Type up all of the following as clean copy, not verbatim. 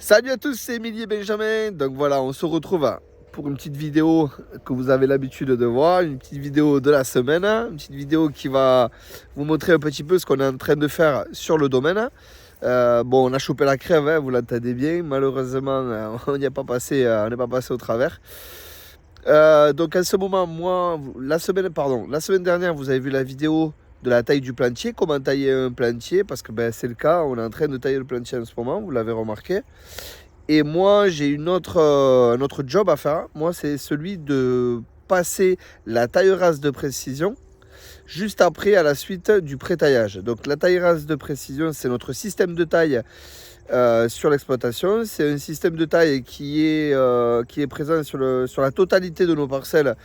Salut à tous, c'est Émilie et Benjamin. Donc voilà, on se retrouve pour une petite vidéo que vous avez l'habitude de voir, une petite vidéo de la semaine, une petite vidéo qui va vous montrer un petit peu ce qu'on est en train de faire sur le domaine. Bon, on a chopé la crève, hein, vous l'entendez bien. Malheureusement, on n'y a pas passé, on n'est pas passé au travers. Donc en ce moment, la semaine dernière, vous avez vu la vidéo de la taille du plantier, comment tailler un plantier, parce que c'est le cas, on est en train de tailler le plantier en ce moment, vous l'avez remarqué. Et moi, j'ai un autre job à faire. Moi, c'est celui de passer la taille rase de précision juste après à la suite du pré-taillage. Donc la taille rase de précision, c'est notre système de taille sur l'exploitation. C'est un système de taille qui est présent sur la totalité de nos parcelles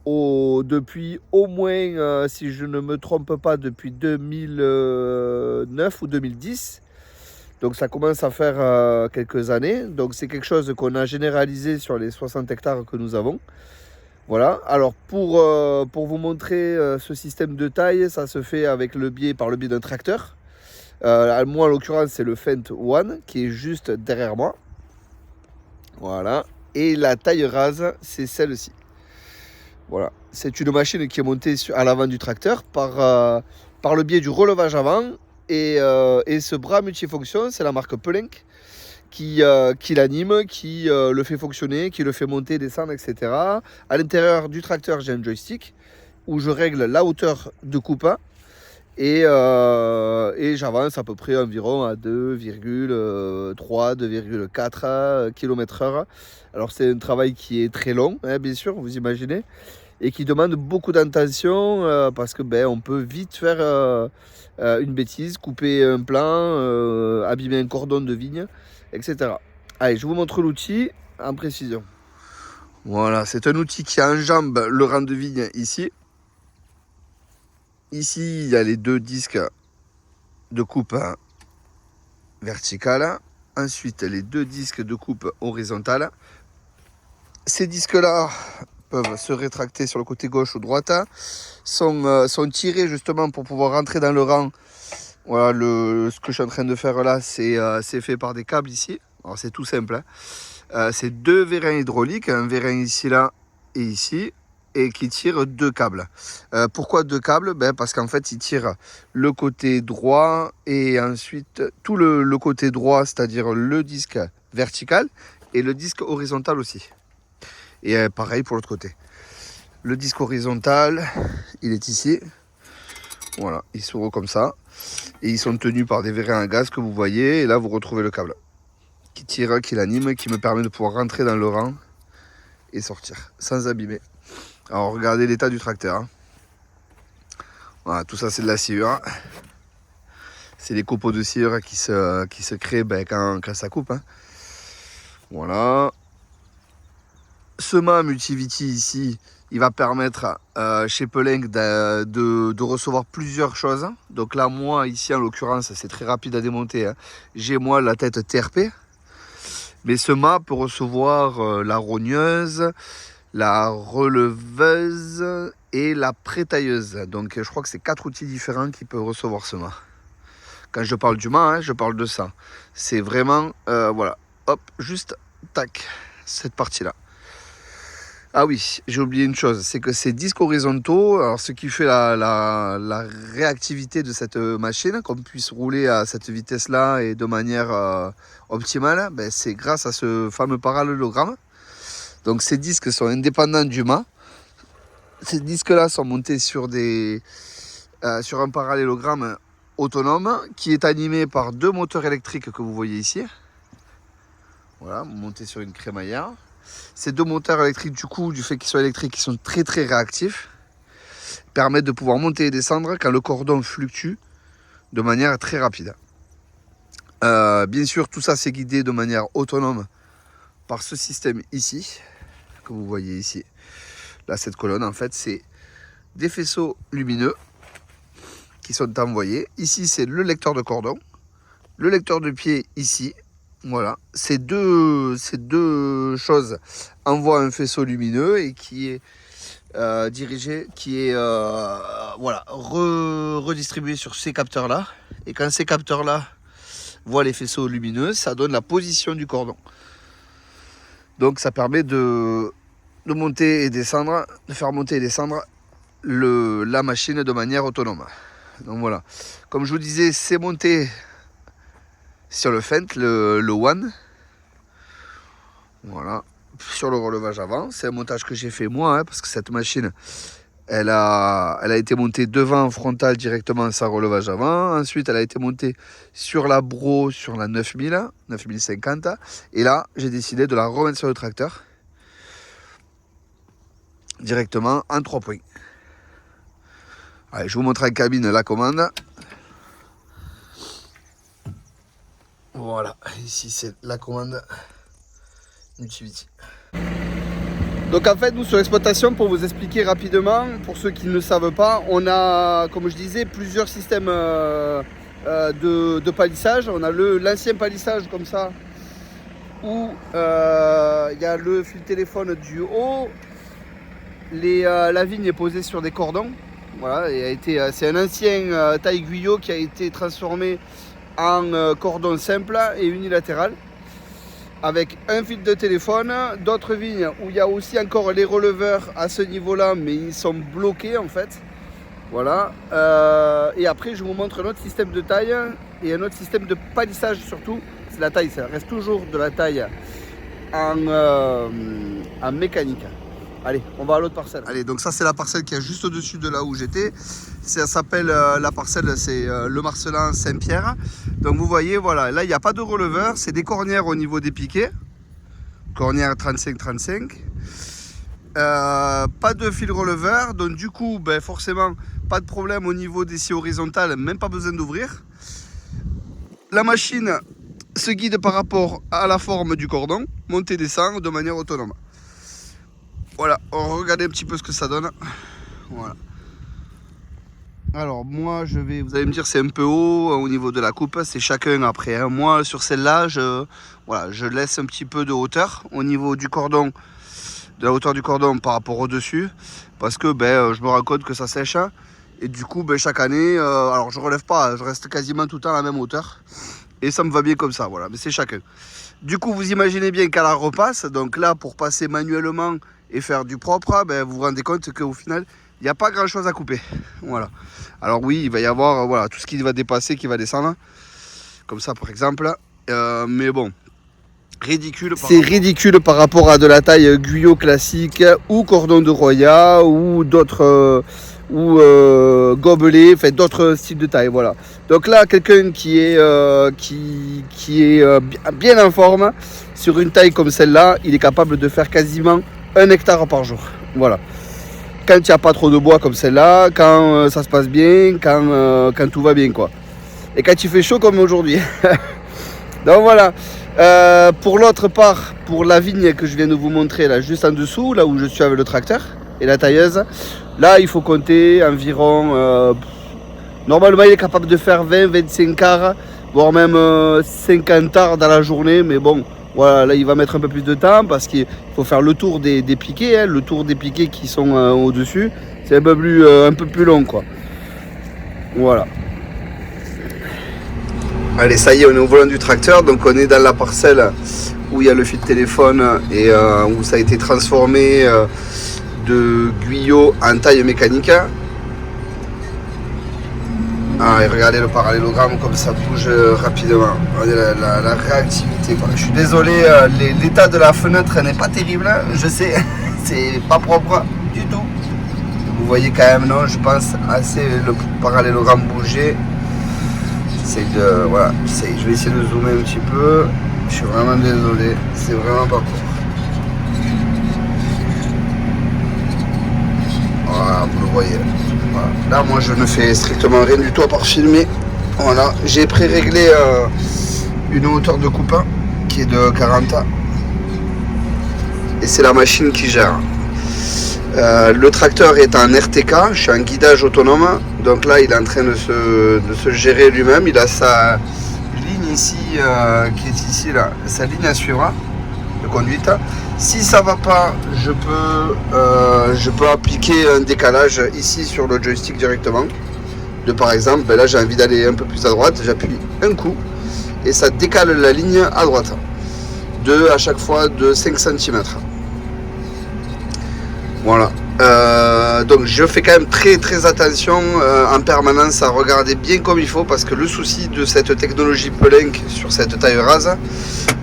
depuis au moins, si je ne me trompe pas, depuis 2009 ou 2010. Donc ça commence à faire quelques années. Donc c'est quelque chose qu'on a généralisé sur les 60 hectares que nous avons. Voilà. Alors pour vous montrer ce système de taille, ça se fait par le biais d'un tracteur. Moi en l'occurrence c'est le Fendt One qui est juste derrière moi. Voilà. Et la taille rase, c'est celle-ci. Voilà. C'est une machine qui est montée à l'avant du tracteur par le biais du relevage avant. Et ce bras multifonction, c'est la marque Pellenc qui l'anime, qui le fait fonctionner, qui le fait monter, descendre, etc. À l'intérieur du tracteur, j'ai un joystick où je règle la hauteur de coupe et j'avance à peu près environ à 2,3, 2,4 km/h. Alors c'est un travail qui est très long, hein, bien sûr, vous imaginez, et qui demande beaucoup d'attention parce que on peut vite faire une bêtise, couper un plan, abîmer un cordon de vigne, etc. Allez, je vous montre l'outil en précision. Voilà, c'est un outil qui enjambe le rang de vigne ici. Ici, il y a les deux disques de coupe verticale. Ensuite, les deux disques de coupe horizontale. Ces disques-là peuvent se rétracter sur le côté gauche ou droite, sont tirés justement pour pouvoir rentrer dans le rang. Voilà, ce que je suis en train de faire là, c'est fait par des câbles ici. Alors c'est tout simple, hein. C'est deux vérins hydrauliques, un vérin ici, là et ici, et qui tirent deux câbles. Pourquoi deux câbles? Parce qu'en fait, ils tirent le côté droit et ensuite tout le côté droit, c'est-à-dire le disque vertical et le disque horizontal aussi. Et pareil pour l'autre côté. Le disque horizontal, il est ici. Voilà, il s'ouvre comme ça. Et ils sont tenus par des vérins à gaz que vous voyez. Et là, vous retrouvez le câble qui tire, qui l'anime, qui me permet de pouvoir rentrer dans le rang et sortir sans abîmer. Alors, regardez l'état du tracteur, hein. Voilà, tout ça, c'est de la sciure. C'est les copeaux de sciure qui se créent quand ça coupe, hein. Voilà. Ce mât Multiviti ici, il va permettre chez Pellenc de recevoir plusieurs choses. Donc là, moi, ici, en l'occurrence, c'est très rapide à démonter, hein. J'ai, moi, la tête TRP. Mais ce mât peut recevoir la rogneuse, la releveuse et la prétailleuse. Donc je crois que c'est 4 outils différents qui peuvent recevoir ce mât. Quand je parle du mât, hein, je parle de ça. C'est vraiment, voilà, hop, juste, tac, cette partie-là. Ah oui, j'ai oublié une chose, c'est que ces disques horizontaux, alors ce qui fait la réactivité de cette machine, qu'on puisse rouler à cette vitesse-là et de manière optimale, c'est grâce à ce fameux parallélogramme. Donc ces disques sont indépendants du mât. Ces disques-là sont montés sur un parallélogramme autonome qui est animé par deux moteurs électriques que vous voyez ici. Voilà, montés sur une crémaillère. Ces deux moteurs électriques, du fait qu'ils soient électriques, ils sont très très réactifs, permettent de pouvoir monter et descendre quand le cordon fluctue de manière très rapide. Bien sûr, tout ça c'est guidé de manière autonome par ce système ici, que vous voyez ici. Là, cette colonne, en fait, c'est des faisceaux lumineux qui sont envoyés. Ici, c'est le lecteur de cordon, le lecteur de pied ici. Voilà, ces deux choses envoient un faisceau lumineux et qui est dirigé, qui est redistribué sur ces capteurs-là. Et quand ces capteurs-là voit les faisceaux lumineux, ça donne la position du cordon. Donc ça permet de monter et descendre, de faire monter et descendre la machine de manière autonome. Donc voilà, comme je vous disais, c'est monté sur le Fendt, le One. Voilà, sur le relevage avant. C'est un montage que j'ai fait moi, parce que cette machine, elle a été montée devant frontal directement sans relevage avant. Ensuite, elle a été montée sur la Bro, sur la 9050. Et là, j'ai décidé de la remettre sur le tracteur directement en 3 points. Allez, je vous montre en cabine la commande. Voilà, ici c'est la commande Multiviti. Donc en fait, nous sur l'exploitation, pour vous expliquer rapidement, pour ceux qui ne le savent pas, on a, comme je disais, plusieurs systèmes de palissage. On a l'ancien palissage comme ça, où il y a le fil téléphone du haut, la vigne est posée sur des cordons. Voilà, c'est un ancien taille guyot qui a été transformé en cordon simple et unilatéral, avec un fil de téléphone, d'autres vignes où il y a aussi encore les releveurs à ce niveau-là, mais ils sont bloqués en fait. Voilà. Et après, je vous montre un autre système de taille et un autre système de palissage surtout. C'est la taille, ça reste toujours de la taille en mécanique. Allez, on va à l'autre parcelle. Allez, donc ça c'est la parcelle qui est juste au-dessus de là où j'étais. Ça s'appelle, la parcelle, c'est le Marcelin Saint-Pierre. Donc vous voyez, voilà, là il n'y a pas de releveur, c'est des cornières au niveau des piquets. Cornière 35-35. Pas de fil releveur, donc du coup, ben, forcément, pas de problème au niveau des scies horizontales, même pas besoin d'ouvrir. La machine se guide par rapport à la forme du cordon, monte-descend de manière autonome. Voilà, regardez un petit peu ce que ça donne. Voilà. Alors moi vous allez me dire c'est un peu haut au niveau de la coupe, c'est chacun après. Hein. Moi sur celle-là, je laisse un petit peu de hauteur au niveau du cordon, de la hauteur du cordon par rapport au dessus, parce que je me rends compte que ça sèche. Et du coup chaque année, alors je relève pas, je reste quasiment tout le temps à la même hauteur. Et ça me va bien comme ça, voilà, mais c'est chacun. Du coup vous imaginez bien qu'à la repasse, donc là pour passer manuellement et faire du propre, vous vous rendez compte qu'au final, il n'y a pas grand chose à couper. Voilà. Alors oui, il va y avoir voilà, tout ce qui va dépasser, qui va descendre. Comme ça par exemple. Mais bon, ridicule. C'est ridicule par rapport à de la taille guyot classique ou cordon de Roya ou d'autres gobelet, enfin d'autres styles de taille. Voilà. Donc là, quelqu'un qui est bien en forme, sur une taille comme celle-là, il est capable de faire quasiment 1 hectare par jour. Voilà. Quand il n'y a pas trop de bois comme celle-là, quand ça se passe bien, quand tout va bien quoi. Et quand il fait chaud comme aujourd'hui. Donc voilà. Pour l'autre part, pour la vigne que je viens de vous montrer là, juste en dessous, là où je suis avec le tracteur et la tailleuse, là il faut compter environ. Normalement il est capable de faire 20-25 arts, voire même 50 arts dans la journée, mais bon. Voilà, là il va mettre un peu plus de temps parce qu'il faut faire le tour des piquets, hein, le tour des piquets qui sont au-dessus, c'est un peu plus long quoi. Voilà. Allez, ça y est, on est au volant du tracteur, donc on est dans la parcelle où il y a le fil de téléphone et où ça a été transformé de guyot en taille mécanique. Ah, et regardez le parallélogramme comme ça bouge rapidement. Regardez la réactivité quoi. Je suis désolé, l'état de la fenêtre n'est pas terrible, je sais, c'est pas propre du tout. Vous voyez quand même, non, je pense assez le parallélogramme bouger. Voilà, je vais essayer de zoomer un petit peu. Je suis vraiment désolé, c'est vraiment pas propre. Voilà, vous le voyez. Voilà. Là, moi, je ne fais strictement rien du tout à part filmer. Voilà, j'ai pré-réglé une hauteur de coupe qui est de 40. Et c'est la machine qui gère. Le tracteur est en RTK, je suis en guidage autonome. Donc là, il est en train de se gérer lui-même. Il a sa ligne ici, qui est ici, là, sa ligne à suivre de conduite. Si ça va pas, je peux appliquer un décalage ici sur le joystick directement. Par exemple, là j'ai envie d'aller un peu plus à droite, j'appuie un coup et ça décale la ligne à droite à chaque fois de 5 cm. Voilà. Donc je fais quand même très attention en permanence à regarder bien comme il faut, parce que le souci de cette technologie Pellenc sur cette taille rase,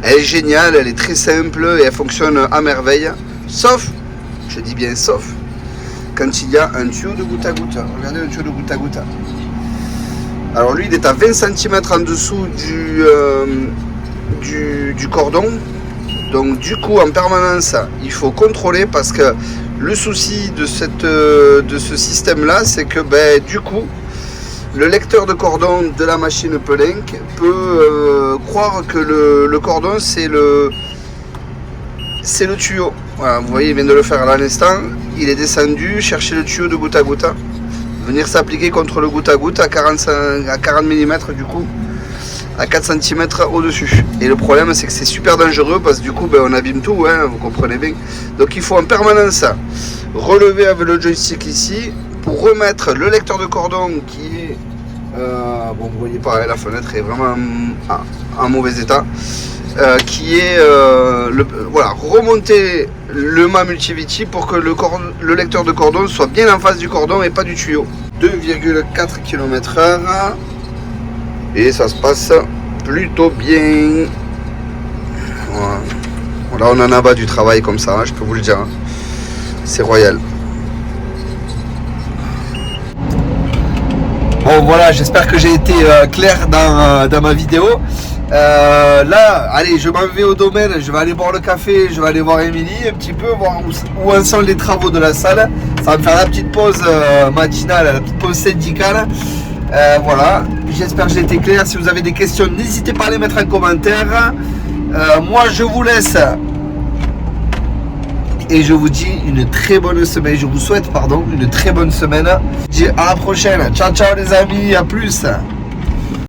elle est géniale, elle est très simple et elle fonctionne à merveille, sauf, je dis bien sauf, quand il y a un tuyau de goutte à goutte. Regardez le tuyau de goutte à goutte. Alors lui il est à 20 cm en dessous du cordon. Donc du coup en permanence il faut contrôler, parce que le souci de ce système là, c'est que du coup le lecteur de cordon de la machine Pellenc peut croire que le cordon c'est le tuyau. Voilà, vous voyez, il vient de le faire à l'instant, il est descendu chercher le tuyau de goutte à goutte, venir s'appliquer contre le goutte à goutte à 40 mm du coup, à 4 cm au-dessus. Et le problème c'est que c'est super dangereux, parce que du coup on abîme tout, hein, vous comprenez bien. Donc il faut en permanence relever avec le joystick ici pour remettre le lecteur de cordon qui est bon, vous voyez pas, la fenêtre est vraiment en mauvais état, qui est voilà, remonter le mât multiviti pour que le lecteur de cordon soit bien en face du cordon et pas du tuyau. 2,4 km/h. Et ça se passe plutôt bien. Voilà, on en a bas du travail comme ça, hein, je peux vous le dire. Hein. C'est royal. Bon voilà, j'espère que j'ai été clair dans ma vidéo. Là, allez, je m'en vais au domaine, je vais aller boire le café, je vais aller voir Émilie un petit peu, voir où en sont les travaux de la salle. Ça va me faire la petite pause matinale, la petite pause syndicale. Voilà, j'espère que j'ai été clair. Si vous avez des questions, n'hésitez pas à les mettre en commentaire. Moi je vous laisse et je vous dis une très bonne semaine. Je vous souhaite une très bonne semaine. Je dis à la prochaine. Ciao ciao les amis, à plus.